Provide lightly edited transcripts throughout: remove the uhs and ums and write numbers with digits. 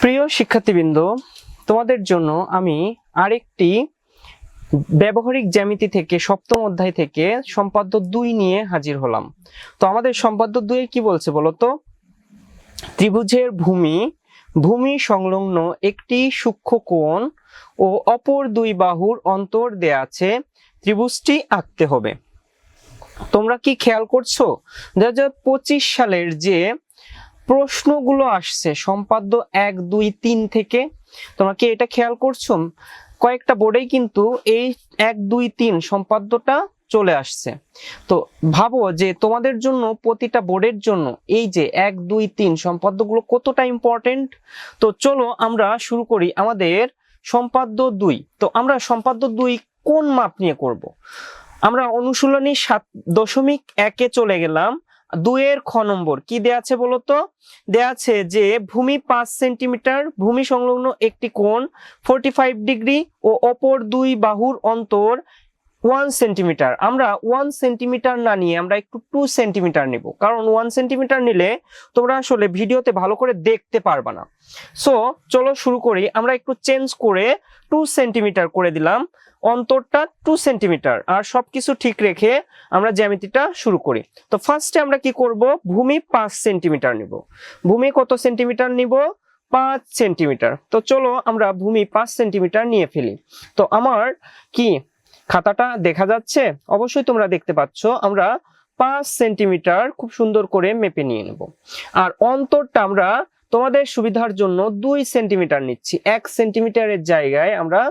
প্রিয় শিক্ষার্থীবৃন্দ, তোমাদের জন্য আমি আরেকটি ব্যবহারিক জ্যামিতি থেকে সপ্তম অধ্যায় থেকে সম্পাদ্য 2 নিয়ে হাজির হলাম। তো আমাদের সম্পাদ্য 2 কি বলছে বলতো? ত্রিভুজের ভূমি সংলগ্ন একটি সূক্ষ্ম কোণ ও অপর দুই বাহুর অন্তর দেয়া আছে, ত্রিভুজটি আঁকতে হবে। তোমরা কি খেয়াল করছো 2025 সালের যে প্রশ্নগুলো আসছে সম্পাদ্য 1, 2, 3 থেকে? তোমরা কি এটা খেয়াল করছো? কয়েকটা বোর্ডেই কিন্তু এই 1, 2, 3 সম্পাদ্যটা চলে আসছে। তো ভাবো যে তোমাদের জন্য প্রতিটা বোর্ডের জন্য এই যে 1, 2, 3 সম্পাদ্যগুলো কতটা ইম্পর্টেন্ট। তো চলো আমরা শুরু করি আমাদের সম্পাদ্য 2। তো আমরা সম্পাদ্য 2 কোন মাপ নিয়ে করব? আমরা অনুশীলনী 7.1-এ চলে গেলাম। 2 এর খ নম্বর কি দেয়া আছে বলতো? দেয়া আছে যে ভূমি 5 সেন্টিমিটার, ভূমি সংলগ্ন একটি কোণ 45 ডিগ্রি ও অপর দুই বাহুর অন্তর 1 সেন্টিমিটার। আমরা 1 সেন্টিমিটার না নিয়ে আমরা একটু 2 সেন্টিমিটার নিব, কারণ 1 সেন্টিমিটার নিলে তোমরা আসলে ভিডিওতে ভালো করে দেখতে পারবা না। সো চলো শুরু করি। আমরা একটু চেঞ্জ করে 2 সেন্টিমিটার করে দিলাম, অন্তরটা 2 সেন্টিমিটার, আর সবকিছু ঠিক রেখে আমরা জ্যামিতিটা শুরু করি। তো ফার্স্টে আমরা কি করব? ভূমি 5 সেন্টিমিটার নিব। ভূমি কত সেন্টিমিটার নিব? 5 সেন্টিমিটার। তো চলো আমরা ভূমি 5 সেন্টিমিটার নিয়ে ফেলি। তো আমার কি খাতাটা দেখা যাচ্ছে? অবশ্যই তোমরা দেখতে পাচ্ছ। আমরা 5 সেন্টিমিটার খুব সুন্দর করে মেপে নিয়ে নেব। আর অন্তরটা আমরা তোমাদের সুবিধার জন্য 2 সেন্টিমিটার নিচ্ছি। 1 সেন্টিমিটারের জায়গায় আমরা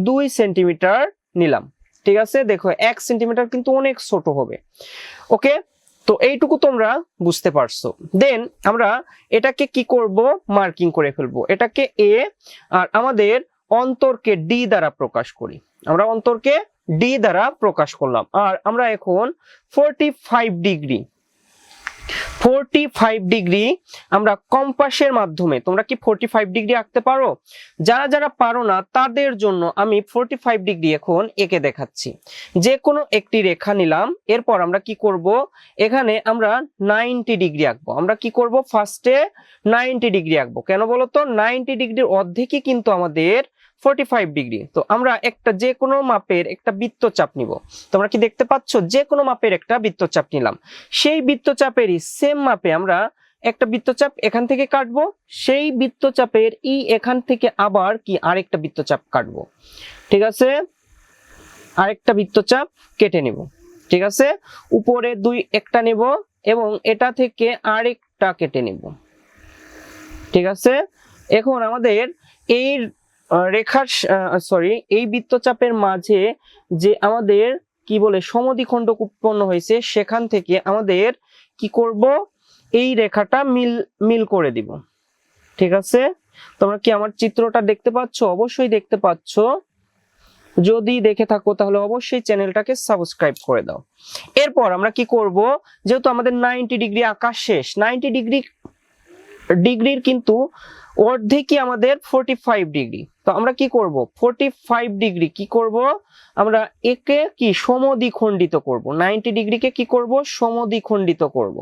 2 সেন্টিমিটার নিলাম। ঠিক আছে, দেখো 1 সেন্টিমিটার কিন্তু অনেক ছোট হবে। ওকে, তো এইটুকু তোমরা বুঝতে পারছো। দেন আমরা এটাকে কি করব? মার্কিং করে ফেলবো। এটাকে এ, আর আমাদের অন্তরকে ডি দ্বারা প্রকাশ করি। আমরা অন্তরকে ডি দ্বারা প্রকাশ করলাম। আর আমরা এখন 45 ডিগ্রি আমরা কম্পাসের মাধ্যমে, তোমরা কি 45 ডিগ্রি আঁকতে পারো? যারা যারা পারো না তাদের জন্য আমি 45 ডিগ্রি এখন এঁকে দেখাচ্ছি। যে কোনো একটি রেখা নিলাম, এরপর আমরা কি করব? এখানে আমরা 90 ডিগ্রি আঁকবো। আমরা কি করব? ফার্স্টে 90 ডিগ্রি আঁকবো। কেন বলো তো? 90 ডিগ্রির অর্ধেকই কিন্তু আমাদের 45 ডিগ্রি। তো আমরা একটা যে কোনো মাপের একটা বৃত্তচাপ নিব। তোমরা কি দেখতে পাচ্ছ? যে কোনো মাপের একটা বৃত্তচাপ নিলাম। সেই বৃত্তচাপেরই সেম মাপে আমরা একটা বৃত্তচাপ এখান থেকে কাটবো, সেই বৃত্তচাপের এখান থেকে আবার কি আরেকটা বৃত্তচাপ কাটবো। ঠিক আছে, আরেকটা বৃত্তচাপ কেটে নেব। ঠিক আছে, উপরে একটা নেব এবং এটা থেকে আরেকটা কেটে নেব। ঠিক আছে, এখন আমাদের এই রেখার এই বৃত্তচাপের মাঝে যে আমাদের কি বলে সমদ্বিখণ্ড উৎপন্ন হয়েছে, সেখান থেকে আমাদের কি করব? এই রেখাটা মিল করে দিব। ঠিক আছে, তোমরা কি আমার চিত্রটা দেখতে পাচ্ছ? অবশ্যই দেখতে পাচ্ছ। যদি দেখে থাকো তাহলে অবশ্যই চ্যানেলটাকে সাবস্ক্রাইব করে দাও। এরপর আমরা কি করব? যেহেতু আমাদের 90 ডিগ্রি আঁকা শেষ, 90 ডিগ্রির কিন্তু অর্ধেকই আমাদের 45 ডিগ্রি। তো আমরা কি করব? 45 ডিগ্রি কি করব? আমরা একে কি সমদ্বিখণ্ডিত করব। 90 ডিগ্রিকে কি করব? সমদ্বিখণ্ডিত করব।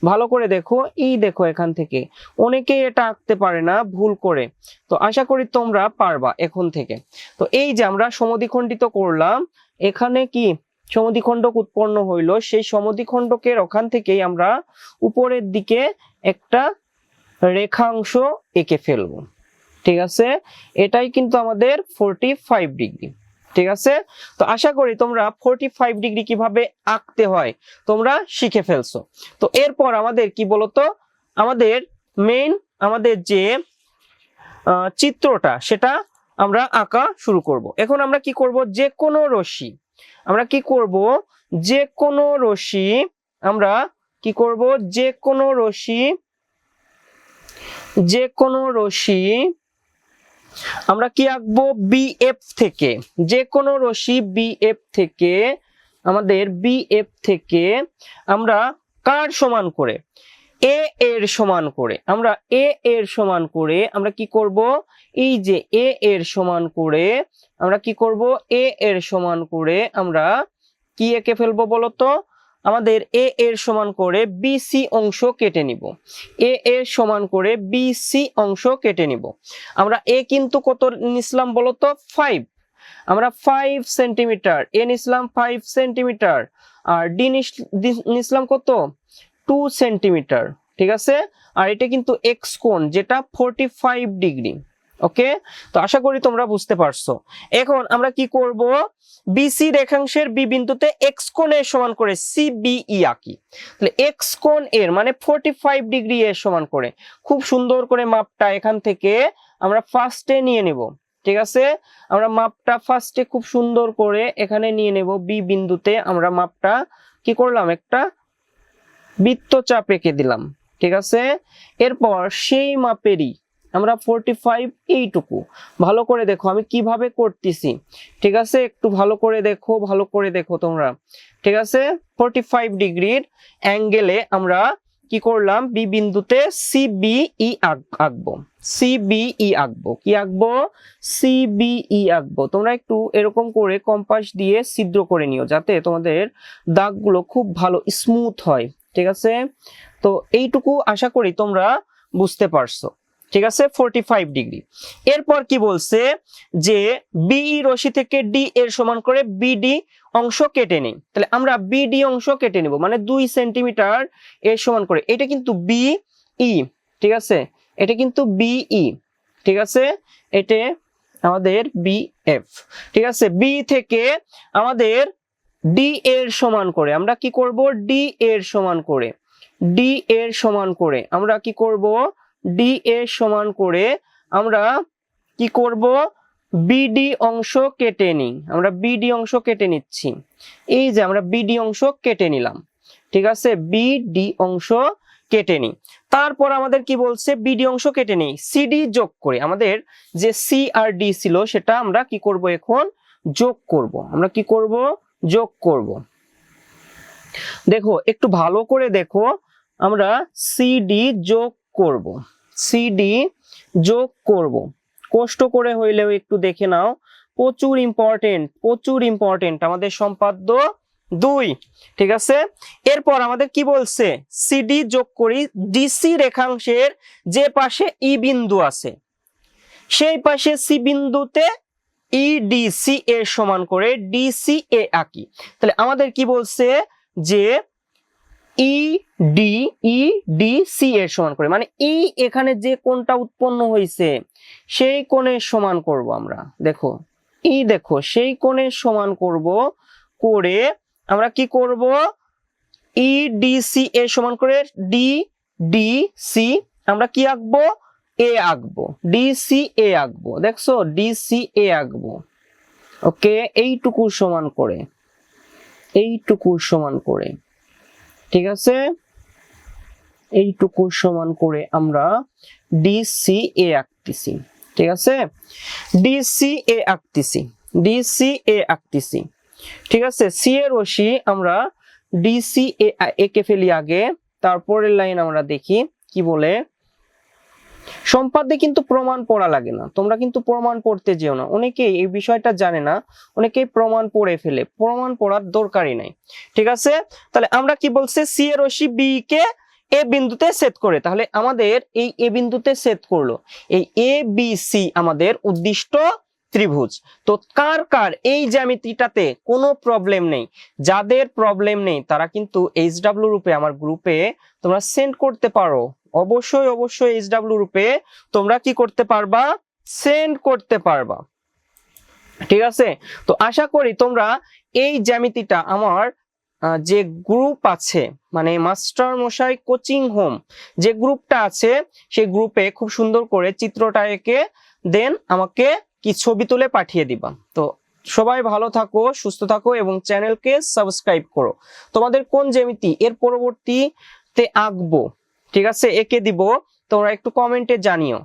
ভালো করে দেখো, দেখো এখান থেকে অনেকেই এটা আঁকতে পারে না ভুল করে। তো আশা করি তোমরা পারবা এখন থেকে। তো এই যে আমরা সমদ্বিখণ্ডিত করলাম, এখানে কি সমদ্বিখণ্ডক উৎপন্ন হইলো, সেই সমদ্বিখণ্ডকের ওখান থেকেই আমরা উপরের দিকে একটা রেখাংশ এঁকে ফেলবো। ঠিক আছে, এটাই কিন্তু আমাদের 45 ডিগ্রি। ঠিক আছে, তো আশা করি তোমরা 45 ডিগ্রি কিভাবে আঁকতে হয় তোমরা শিখে ফেলছো। তো এরপর আমাদের কি বলতো? আমাদের যে চিত্রটা সেটা আমরা আঁকা শুরু করব। এখন আমরা কি করব? যে কোনো রশ্মি আমরা কি করব? যে কোনো রশ্মি আমরা কি করব? যে কোনো রশ্মি আমরা কি আঁকবো? বিএফ থেকে। যে কোনো রশ্মি বিএফ থেকে, আমাদের বিএফ থেকে আমরা কার সমান করে? এ এর সমান করে। আমরা এ এর সমান করে আমরা কি করব? এই যে এ এর সমান করে আমরা কি করব? এ এর সমান করে আমরা কি এঁকে ফেলবো বলতো? আমাদের এ এর সমান করে বিসি অংশ কেটে নিব। এ এর সমান করে বিসি অংশ কেটে নিব। আমরা এ কিন্তু কত নিছিলাম বলতো 5, আমরা 5 সেন্টিমিটার এ নিছিলাম 5 সেন্টিমিটার, আর ডি নিছিলাম কত 2 সেন্টিমিটার, ঠিক আছে। আর এটা কিন্তু এক্স কোণ যেটা 45 ডিগ্রি। ওকে, তো আশা করি তোমরা বুঝতে পারছো। এখন আমরা কি করব, বিসি রেখাংশের বি বিন্দুতে এক্স কোণের সমান করে সিবিই আঁকি। তাহলে এক্স কোণ এর মানে 45 ডিগ্রি এর সমান করে খুব সুন্দর করে মাপটা এখান থেকে আমরা ফার্স্টে নিয়ে নেব, ঠিক আছে। আমরা মাপটা ফার্স্টে খুব সুন্দর করে এখানে নিয়ে নেব, বি বিন্দুতে আমরা মাপটা কি করলাম, একটা বৃত্তচাপ এঁকে দিলাম, ঠিক আছে। এরপর সেই মাপেরই আমরা 45 এইটুকু ভালো করে দেখো আমি কিভাবে করতেছি, ঠিক আছে। একটু ভালো করে দেখো তোমরা, ঠিক আছে। 45 ডিগ্রির অ্যাঙ্গেলে আমরা কি করলাম, বি বিন্দুতে সিবিই আঁকবো, সিবিই আঁকবো, কি আঁকবো, সিবিই আঁকবো। তোমরা একটু এরকম করে কম্পাস দিয়ে ছিদ্র করে নিও যাতে তোমাদের দাগগুলো খুব ভালো স্মুথ হয়, ঠিক আছে। তো এইটুকু আশা করি তোমরা বুঝতে পারছো, ঠিক আছে। 45 ডিগ্রি। এরপর কি বলছে যে বিই রশি থেকে ডি এর সমান করে বিডি অংশ কেটে নেই। তাহলে আমরা বিডি অংশ কেটে নেব, মানে 2 সেন্টিমিটার এর সমান করে। এটা কিন্তু বিই, ঠিক আছে, এটা কিন্তু বিই, ঠিক আছে, এটা আমাদের বিএফ, ঠিক আছে। বি থেকে আমাদের ডি এর সমান করে আমরা কি করব, ডি এর সমান করে, ডি এর সমান করে আমরা কি করব, ডি এর সমান করে আমরা কি করব, বিডি অংশ কেটে নিই। আমরা বিডি অংশ কেটে নিচ্ছি, এই যে আমরা বিডি অংশ কেটে নিলাম, ঠিক আছে। বিডি অংশ কেটে নিই। তারপর আমাদের কি বলছে, বিডি অংশ কেটে নেই, সিডি যোগ করে আমাদের যে সি আর ডি ছিল সেটা আমরা কি করব, এখন যোগ করব। আমরা কি করব, যোগ করব। দেখো একটু ভালো করে দেখো, আমরা সিডি যোগ করব, সিডি যোগ করব, কষ্ট করে হইলেও একটু দেখে নাও, প্রচুর ইম্পর্টেন্ট আমাদের সম্পাদ্য 2, ঠিক আছে। এরপর আমাদের কি বলছে, সিডি যোগ করি ডিসি রেখাংশের যে পাশে ই বিন্দু আছে সেই পাশে সি বিন্দুতে ইডিসি এর সমান করে ডিসি এ আঁকি। তাহলে আমাদের কি বলছে যে ইডিসি এর সমান করে, মানে ই এখানে যে কোণটা উৎপন্ন হয়েছে সেই কোণের সমান করব আমরা। দেখো দেখো সেই কোণের সমান করব, করে আমরা কি করব, ইডিসি এর সমান করে ডিসি আমরা কি আঁকবো, এ আঁকবো, ডিসি এ আঁকবো। দেখছো ডিসি এ আঁকবো, ওকে। এইটুকুর সমান করে, এইটুকুর সমান করে, ঠিক আছে। এইটুকুর সমান করে আমরা ডিসি এ আঁকতেছি, ঠিক আছে। ডিসি এ আঁকতেছি, ডিসি এ আঁকতেছি, ঠিক আছে। সি এর রশি আমরা ডিসি এ এঁকে ফেলি আগে, তারপরের লাইন আমরা দেখি কি বলে। সম্পাদ্যে কিন্তু প্রমাণ পড়া লাগে না, তোমরা কিন্তু প্রমাণ পড়তে যেও না। অনেকেই এই বিষয়টা জানে না, অনেকেই প্রমাণ পড়ে ফেলে, প্রমাণ পড়ার দরকারই নাই, ঠিক আছে। তাহলে আমরা কি বলছে, সি এর রশি বি কে এ বিন্দুতে ছেদ করে, তাহলে আমাদের এই এ বিন্দুতে ছেদ করলো, এই এ বি সি আমাদের উদ্দিষ্ট ত্রিভুজ। তো কার কার এই জ্যামিতিটাতে কোনো প্রবলেম নেই, যাদের প্রবলেম নেই তারা কিন্তু HW রূপে আমার গ্রুপে তোমরা সেন্ড করতে পারো। অবশ্যই HW রূপে তোমরা কি করতে পারবা, সেন্ড করতে পারবা, ঠিক আছে। তো আশা করি তোমরা এই জ্যামিতিটা আমার যে গ্রুপ আছে, মানে মাস্টার মশাই কোচিং হোম যে গ্রুপটা আছে সেই গ্রুপে খুব সুন্দর করে চিত্রটা এঁকে দেন আমাকে কি ছবি তুলে পাঠিয়ে দিবা। তো সবাই ভালো থাকো, সুস্থ থাকো এবং চ্যানেলকে সাবস্ক্রাইব করো। তোমাদের কোন জ্যামিতি এর পরবর্তীতে আঁকবো, ঠিক আছে, এঁকে দিব, তোমরা একটু কমেন্টে জানিও।